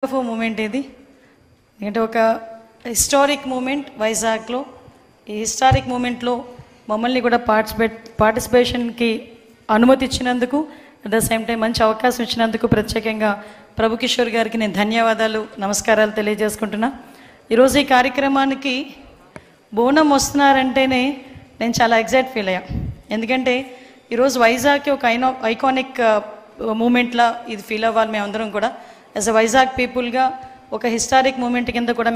Wonderful moment ఇది. అంటే ఒక హిస్టారిక్ మూమెంట్ వైజాగ్లో. ఈ హిస్టారిక్ మూమెంట్లో మమ్మల్ని కూడా పార్టిసిపేషన్కి అనుమతి ఇచ్చినందుకు, అట్ ద సేమ్ టైం మంచి అవకాశం ఇచ్చినందుకు ప్రత్యేకంగా ప్రభుకిషోర్ గారికి నేను ధన్యవాదాలు, నమస్కారాలు తెలియజేసుకుంటున్నా. ఈరోజు ఈ కార్యక్రమానికి బోనం వస్తున్నారంటేనే నేను చాలా ఎగ్జైట్ ఫీల్ అయ్యా. ఎందుకంటే ఈరోజు వైజాగ్కి ఒక ఐకానిక్ మూమెంట్లా ఇది ఫీల్ అవ్వాలి మేమందరం కూడా. యాజ్ అ వైజాగ్ పీపుల్గా ఒక హిస్టారిక్ మూమెంట్ కింద కూడా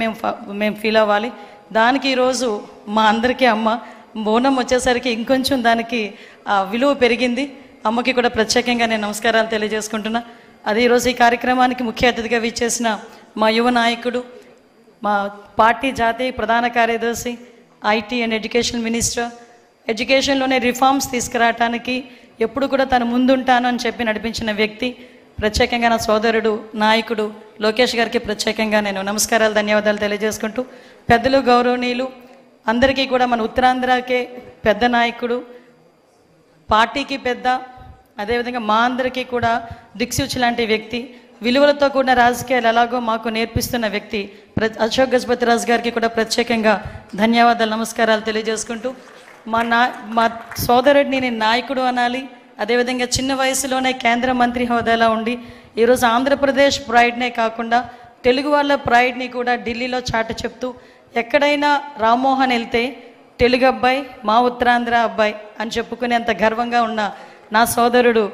మేము ఫీల్ అవ్వాలి. దానికి ఈరోజు మా అందరికీ అమ్మ బోనం వచ్చేసరికి ఇంకొంచెం దానికి విలువ పెరిగింది. అమ్మకి కూడా ప్రత్యేకంగా నేను నమస్కారాలు తెలియజేసుకుంటున్నా. అది ఈరోజు ఈ కార్యక్రమానికి ముఖ్య అతిథిగా విచ్చేసిన మా యువ నాయకుడు, మా పార్టీ జాతీయ ప్రధాన కార్యదర్శి, ఐటీ అండ్ ఎడ్యుకేషన్ మినిస్టర్, ఎడ్యుకేషన్లోనే రిఫార్మ్స్ తీసుకురావటానికి ఎప్పుడు కూడా తను ముందుంటాను అని చెప్పి నడిపించిన వ్యక్తి, ప్రత్యేకంగా నా సోదరుడు నాయకుడు లోకేష్ గారికి ప్రత్యేకంగా నేను నమస్కారాలు, ధన్యవాదాలు తెలియజేసుకుంటూ, పెద్దలు గౌరవనీయులు అందరికీ కూడా మన ఉత్తరాంధ్రకే పెద్ద నాయకుడు, పార్టీకి పెద్ద, అదేవిధంగా మా అందరికీ కూడా దిక్సూచి లాంటి వ్యక్తి, విలువలతో కూడిన రాజకీయాలు ఎలాగో మాకు నేర్పిస్తున్న వ్యక్తి అశోక్ గజపతిరాజు గారికి కూడా ప్రత్యేకంగా ధన్యవాదాలు, నమస్కారాలు తెలియజేసుకుంటూ, మా సోదరుడిని నేను నాయకుడు అనాలి. అదేవిధంగా చిన్న వయసులోనే కేంద్ర మంత్రి హోదాలో ఉండి ఈరోజు ఆంధ్రప్రదేశ్ ప్రైడ్నే కాకుండా తెలుగు వాళ్ళ ప్రైడ్ని కూడా ఢిల్లీలో చాటి చెప్తూ, ఎక్కడైనా రామ్మోహన్ వెళ్తే తెలుగు అబ్బాయి, మా ఉత్తరాంధ్ర అబ్బాయి అని చెప్పుకునేంత గర్వంగా ఉన్న నా సోదరుడు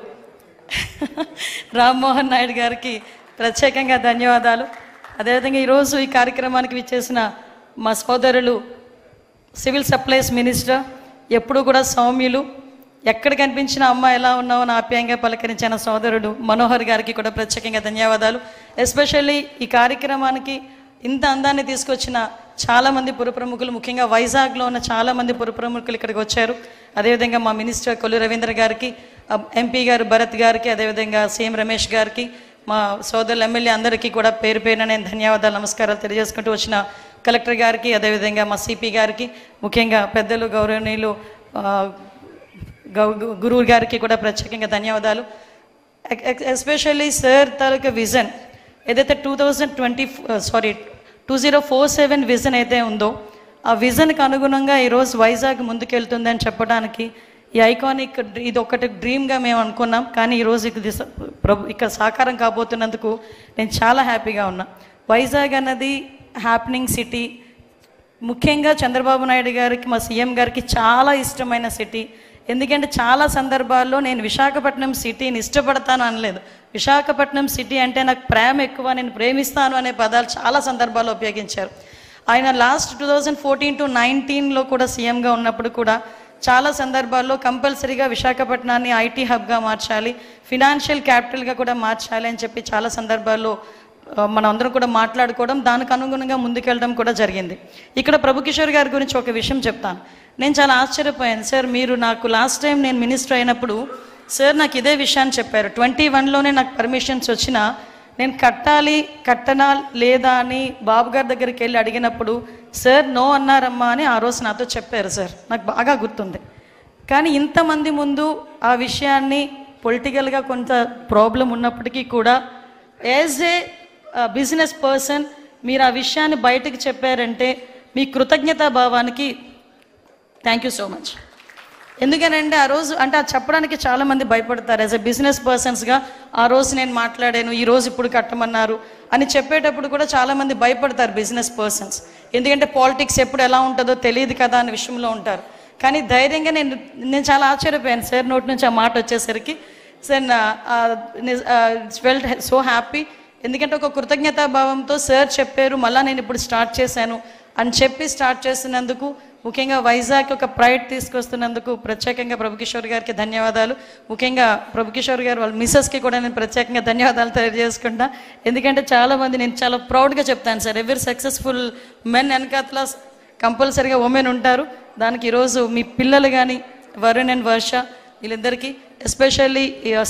రామ్మోహన్ నాయుడు గారికి ప్రత్యేకంగా ధన్యవాదాలు. అదేవిధంగా ఈరోజు ఈ కార్యక్రమానికి విచ్చేసిన మా సోదరులు సివిల్ సప్లైస్ మినిస్టర్, ఎప్పుడు కూడా సౌమ్యులు, ఎక్కడ కనిపించిన అమ్మ ఎలా ఉన్నావో అని ఆప్యాయంగా పలకరించిన సోదరుడు మనోహర్ గారికి కూడా ప్రత్యేకంగా ధన్యవాదాలు. ఎస్పెషల్లీ ఈ కార్యక్రమానికి ఇంత అందాన్ని తీసుకొచ్చిన చాలామంది పురప్రముఖులు, ముఖ్యంగా వైజాగ్లో ఉన్న చాలామంది పురప్రముఖులు ఇక్కడికి వచ్చారు. అదేవిధంగా మా మినిస్టర్ కొల్లు రవీంద్ర గారికి, ఎంపీ గారు భరత్ గారికి, అదేవిధంగా సీఎం రమేష్ గారికి, మా సోదరులు ఎమ్మెల్యే అందరికీ కూడా పేరు పేరున నేను ధన్యవాదాలు, నమస్కారాలు తెలియజేసుకుంటూ, వచ్చిన కలెక్టర్ గారికి, అదేవిధంగా మా సిపి గారికి, ముఖ్యంగా పెద్దలు గౌరవనీయులు గురువు గారికి కూడా ప్రత్యేకంగా ధన్యవాదాలు. ఎస్పెషల్లీ సార్ తాలూకా విజన్ ఏదైతే 2047 విజన్ అయితే ఉందో, ఆ విజన్కి అనుగుణంగా ఈరోజు వైజాగ్ ముందుకెళ్తుందని చెప్పడానికి ఈ ఐకానిక్ ఇది ఒకటి డ్రీమ్గా మేము అనుకున్నాం. కానీ ఈరోజు ఇక్కడ సాకారం కాబోతున్నందుకు నేను చాలా హ్యాపీగా ఉన్నా. వైజాగ్ అన్నది హ్యాపెనింగ్ సిటీ, ముఖ్యంగా చంద్రబాబు నాయుడు గారికి, మా సీఎం గారికి చాలా ఇష్టమైన సిటీ. ఎందుకంటే చాలా సందర్భాల్లో నేను విశాఖపట్నం సిటీని ఇష్టపడతాను అనలేదు, విశాఖపట్నం సిటీ అంటే నాకు ప్రేమ ఎక్కువ, నేను ప్రేమిస్తాను అనే పదాలు చాలా సందర్భాల్లో ఉపయోగించారు. ఆయన లాస్ట్ 2014 to 2019లో కూడా సీఎంగా ఉన్నప్పుడు కూడా చాలా సందర్భాల్లో కంపల్సరీగా విశాఖపట్నాన్ని ఐటీ హబ్గా మార్చాలి, ఫినాన్షియల్ క్యాపిటల్గా కూడా మార్చాలి అని చెప్పి చాలా సందర్భాల్లో మనం అందరం కూడా మాట్లాడుకోవడం, దానికి అనుగుణంగా ముందుకెళ్ళడం కూడా జరిగింది. ఇక్కడ ప్రభుకిషోర్ గారి గురించి ఒక విషయం చెప్తాను. నేను చాలా ఆశ్చర్యపోయాను. సార్, మీరు నాకు లాస్ట్ టైం నేను మినిస్టర్ అయినప్పుడు సార్ నాకు ఇదే విషయాన్ని చెప్పారు. 21లోనే నాకు పర్మిషన్స్ వచ్చినా నేను కట్టనా లేదా అని బాబు గారి దగ్గరికి వెళ్ళి అడిగినప్పుడు సార్ నో అన్నారమ్మా అని ఆ రోజు నాతో చెప్పారు. సార్ నాకు బాగా గుర్తుంది. కానీ ఇంతమంది ముందు ఆ విషయాన్ని పొలిటికల్గా కొంత ప్రాబ్లం ఉన్నప్పటికీ కూడా యాజ్ ఏ బిజినెస్ పర్సన్ మీరు ఆ విషయాన్ని బయటకు చెప్పారంటే మీ కృతజ్ఞతా భావానికి థ్యాంక్ యూ సో మచ్. ఎందుకనంటే ఆ రోజు అంటే అది చెప్పడానికి చాలామంది భయపడతారు. యాజ్ ఎ బిజినెస్ పర్సన్స్గా ఆ రోజు నేను మాట్లాడాను, ఈరోజు ఇప్పుడు కట్టమన్నారు అని చెప్పేటప్పుడు కూడా చాలామంది భయపడతారు బిజినెస్ పర్సన్స్. ఎందుకంటే పాలిటిక్స్ ఎప్పుడు ఎలా ఉంటుందో తెలియదు కదా అనే విషయంలో ఉంటారు. కానీ ధైర్యంగా నేను చాలా ఆశ్చర్యపోయాను సార్ నోటి నుంచి ఆ మాట వచ్చేసరికి. Sir felt so happy. ఎందుకంటే ఒక కృతజ్ఞతా భావంతో సార్ చెప్పారు, మళ్ళీ నేను ఇప్పుడు స్టార్ట్ చేశాను అని చెప్పి స్టార్ట్ చేస్తున్నందుకు, ముఖ్యంగా వైజాగ్ ఒక ప్రైడ్ తీసుకొస్తున్నందుకు ప్రత్యేకంగా ప్రభుకిషోర్ గారికి ధన్యవాదాలు. ముఖ్యంగా ప్రభుకిషోర్ గారు వాళ్ళ మిస్సెస్కి కూడా నేను ప్రత్యేకంగా ధన్యవాదాలు తెలియజేసుకుంటా. ఎందుకంటే చాలామంది నేను చాలా ప్రౌడ్గా చెప్తాను సార్, ఎవరి సక్సెస్ఫుల్ మెన్ వెనకాతల కంపల్సరీగా ఉమెన్ ఉంటారు. దానికి ఈరోజు మీ పిల్లలు కానీ వరుణ్ అండ్ వర్ష వీళ్ళిద్దరికీ, especially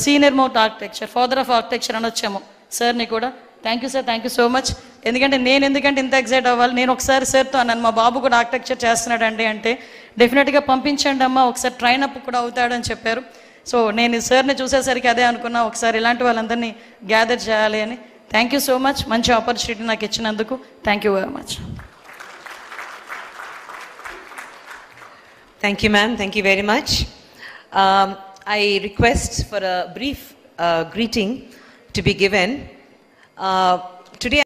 senior most architecture, father of architecture అని వచ్చాము సార్ని కూడా thank you sir, thank you so much. ఎందుకంటే ఎందుకంటే ఇంత ఎగ్జైట్ అవ్వాలి, నేను ఒకసారి సార్తో అన్నాను మా బాబు కూడా ఆర్కిటెక్చర్ చేస్తున్నాడండి అంటే డెఫినెట్గా పంపించండి అమ్మా, ఒకసారి ట్రైన్ అప్ కూడా అవుతాడని చెప్పారు. సో నేను సార్ని చూసేసరికి అదే అనుకున్నా, ఒకసారి ఇలాంటి వాళ్ళందరినీ గ్యాదర్ చేయాలి అని. Thank you so much. మంచి ఆపర్చునిటీ నాకు ఇచ్చినందుకు thank you very much. Thank you, ma'am. Thank you very much. I request for a brief greeting to be given. Today